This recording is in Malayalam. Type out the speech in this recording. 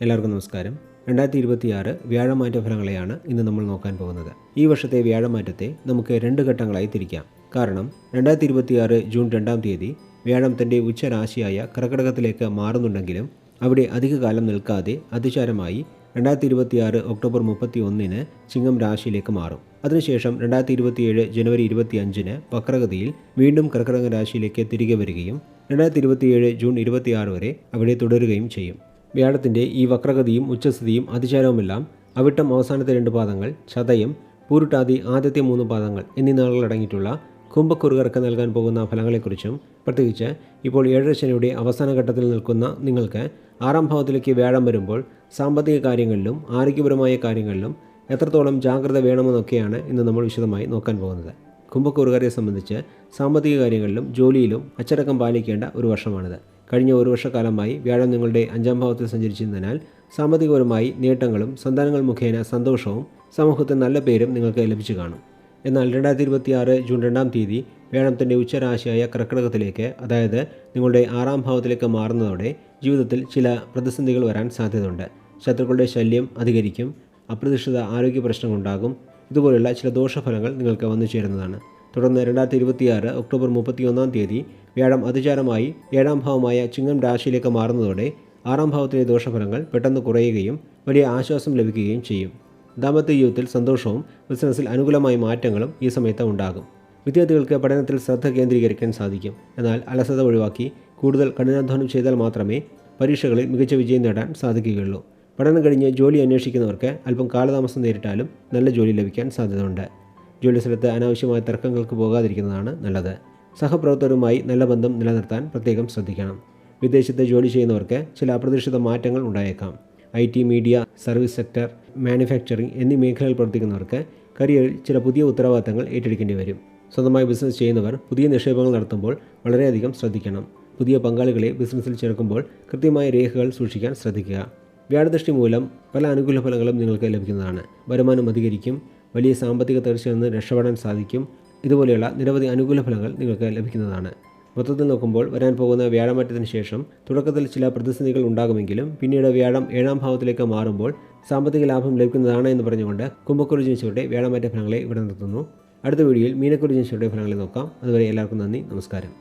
എല്ലാവർക്കും നമസ്കാരം. 2026 വ്യാഴമാറ്റ ഫലങ്ങളെയാണ് ഇന്ന് നമ്മൾ നോക്കാൻ പോകുന്നത്. ഈ വർഷത്തെ വ്യാഴമാറ്റത്തെ നമുക്ക് 2 ഘട്ടങ്ങളായി തിരിക്കാം. കാരണം 2026 ജൂൺ 2-ാം തീയതി വ്യാഴം തൻ്റെ ഉച്ചരാശിയായ കർക്കിടകത്തിലേക്ക് മാറുന്നുണ്ടെങ്കിലും അവിടെ അധികകാലം നിൽക്കാതെ അതിചാരമായി 2026 ഒക്ടോബർ 31-ന് ചിങ്ങം രാശിയിലേക്ക് മാറും. അതിനുശേഷം 2027 ജനുവരി 25-ന് വക്രഗതിയിൽ വീണ്ടും കർക്കിടക രാശിയിലേക്ക് തിരികെ വരികയും 2027 ജൂൺ 26 വരെ അവിടെ തുടരുകയും ചെയ്യും. വ്യാഴത്തിൻ്റെ ഈ വക്രഗതിയും ഉച്ചസ്ഥിതിയും അതിചാരവുമെല്ലാം അവിട്ടം അവസാനത്തെ 2 പാദങ്ങൾ, ചതയം, പൂരുട്ടാതി ആദ്യത്തെ 3 പാദങ്ങൾ എന്നീ നാളുകൾ അടങ്ങിയിട്ടുള്ള കുംഭക്കുറുകാർക്ക് നൽകാൻ പോകുന്ന ഫലങ്ങളെക്കുറിച്ചും, പ്രത്യേകിച്ച് ഇപ്പോൾ 7 ശനിയുടെ അവസാന ഘട്ടത്തിൽ നിൽക്കുന്ന നിങ്ങൾക്ക് 6-ാം ഭാവത്തിലേക്ക് വ്യാഴം വരുമ്പോൾ സാമ്പത്തിക കാര്യങ്ങളിലും ആരോഗ്യപരമായ കാര്യങ്ങളിലും എത്രത്തോളം ജാഗ്രത വേണമെന്നൊക്കെയാണ് ഇന്ന് നമ്മൾ വിശദമായി നോക്കാൻ പോകുന്നത്. കുംഭക്കുറുകാരെ സംബന്ധിച്ച് സാമ്പത്തിക കാര്യങ്ങളിലും ജോലിയിലും അച്ചടക്കം പാലിക്കേണ്ട ഒരു വർഷമാണിത്. കഴിഞ്ഞ 1 വർഷക്കാലമായി വ്യാഴം നിങ്ങളുടെ 5-ാം ഭാവത്തിൽ സഞ്ചരിച്ചിരുന്നതിനാൽ സാമ്പത്തികപരമായി നേട്ടങ്ങളും സന്താനങ്ങൾ മുഖേന സന്തോഷവും സമൂഹത്തിൽ നല്ല പേരും നിങ്ങൾക്ക് ലഭിച്ചു കാണും. എന്നാൽ 2026 ജൂൺ 2-ാം തീയതി വ്യാഴം തൻ്റെ ഉച്ചരാശിയായ കർക്കിടകത്തിലേക്ക്, അതായത് നിങ്ങളുടെ 6-ാം ഭാവത്തിലേക്ക് മാറുന്നതോടെ ജീവിതത്തിൽ ചില പ്രതിസന്ധികൾ വരാൻ സാധ്യതയുണ്ട്. ശത്രുക്കളുടെ ശല്യം അധികരിക്കും, അപ്രതീക്ഷിത ആരോഗ്യ പ്രശ്നങ്ങളുണ്ടാകും. ഇതുപോലുള്ള ചില ദോഷഫലങ്ങൾ നിങ്ങൾക്ക് വന്നു ചേരുന്നതാണ്. തുടർന്ന് 2026 ഒക്ടോബർ 31-ാം തീയതി വ്യാഴം അതിചാരമായി 7-ാം ഭാവമായ ചിങ്ങം രാശിയിലേക്ക് മാറുന്നതോടെ 6-ാം ഭാവത്തിലെ ദോഷഫലങ്ങൾ പെട്ടെന്ന് കുറയുകയും വലിയ ആശ്വാസം ലഭിക്കുകയും ചെയ്യും. ദാമ്പത്യ ജീവിതത്തിൽ സന്തോഷവും ബിസിനസ്സിൽ അനുകൂലമായ മാറ്റങ്ങളും ഈ സമയത്ത് ഉണ്ടാകും. വിദ്യാർത്ഥികൾക്ക് പഠനത്തിൽ ശ്രദ്ധ കേന്ദ്രീകരിക്കാൻ സാധിക്കും. എന്നാൽ അലസത ഒഴിവാക്കി കൂടുതൽ കഠിനാധ്വാനം ചെയ്താൽ മാത്രമേ പരീക്ഷകളിൽ മികച്ച വിജയം നേടാൻ സാധിക്കുകയുള്ളൂ. പഠനം കഴിഞ്ഞ് ജോലി അന്വേഷിക്കുന്നവർക്ക് അല്പം കാലതാമസം നേരിട്ടാലും നല്ല ജോലി ലഭിക്കാൻ സാധ്യതയുണ്ട്. ജോലി സ്ഥലത്ത് അനാവശ്യമായ തർക്കങ്ങൾക്ക് പോകാതിരിക്കുന്നതാണ് നല്ലത്. സഹപ്രവർത്തകരുമായി നല്ല ബന്ധം നിലനിർത്താൻ പ്രത്യേകം ശ്രദ്ധിക്കണം. വിദേശത്ത് ജോലി ചെയ്യുന്നവർക്ക് ചില അപ്രതീക്ഷിത മാറ്റങ്ങൾ ഉണ്ടായേക്കാം. IT, media, service sector, manufacturing എന്നീ മേഖലകളിൽ പ്രവർത്തിക്കുന്നവർക്ക് കരിയറിൽ ചില പുതിയ ഉത്തരവാദിത്തങ്ങൾ ഏറ്റെടുക്കേണ്ടി വരും. സ്വന്തമായി ബിസിനസ് ചെയ്യുന്നവർ പുതിയ നിക്ഷേപങ്ങൾ നടത്തുമ്പോൾ വളരെയധികം ശ്രദ്ധിക്കണം. പുതിയ പങ്കാളികളെ ബിസിനസ്സിൽ ചേർക്കുമ്പോൾ കൃത്യമായ രേഖകൾ സൂക്ഷിക്കാൻ ശ്രദ്ധിക്കുക. വ്യാഴദൃഷ്ടി മൂലം പല അനുകൂല ഫലങ്ങളും നിങ്ങൾക്ക് ലഭിക്കുന്നതാണ്. വരുമാനം അധികരിക്കും, വലിയ സാമ്പത്തിക തകർച്ചയിൽ നിന്ന് രക്ഷപ്പെടാൻ സാധിക്കും. ഇതുപോലെയുള്ള നിരവധി അനുകൂല ഫലങ്ങൾ നിങ്ങൾക്ക് ലഭിക്കുന്നതാണ്. മൊത്തത്തിൽ നോക്കുമ്പോൾ വരാൻ പോകുന്ന വ്യാഴമാറ്റത്തിന് ശേഷം തുടക്കത്തിൽ ചില പ്രതിസന്ധികൾ ഉണ്ടാകുമെങ്കിലും പിന്നീട് വ്യാഴം 7-ാം ഭാവത്തിലേക്ക് മാറുമ്പോൾ സാമ്പത്തിക ലാഭം ലഭിക്കുന്നതാണ് എന്ന് പറഞ്ഞുകൊണ്ട് കുംഭക്കുരു ജനിച്ചവരുടെ വ്യാഴമാറ്റ ഫലങ്ങളെ ഇവിടെ നിർത്തുന്നു. അടുത്ത വീഡിയോയിൽ മീനക്കുരു ജനിച്ചവരുടെ ഫലങ്ങളെ നോക്കാം. അതുവരെ എല്ലാവർക്കും നന്ദി, നമസ്കാരം.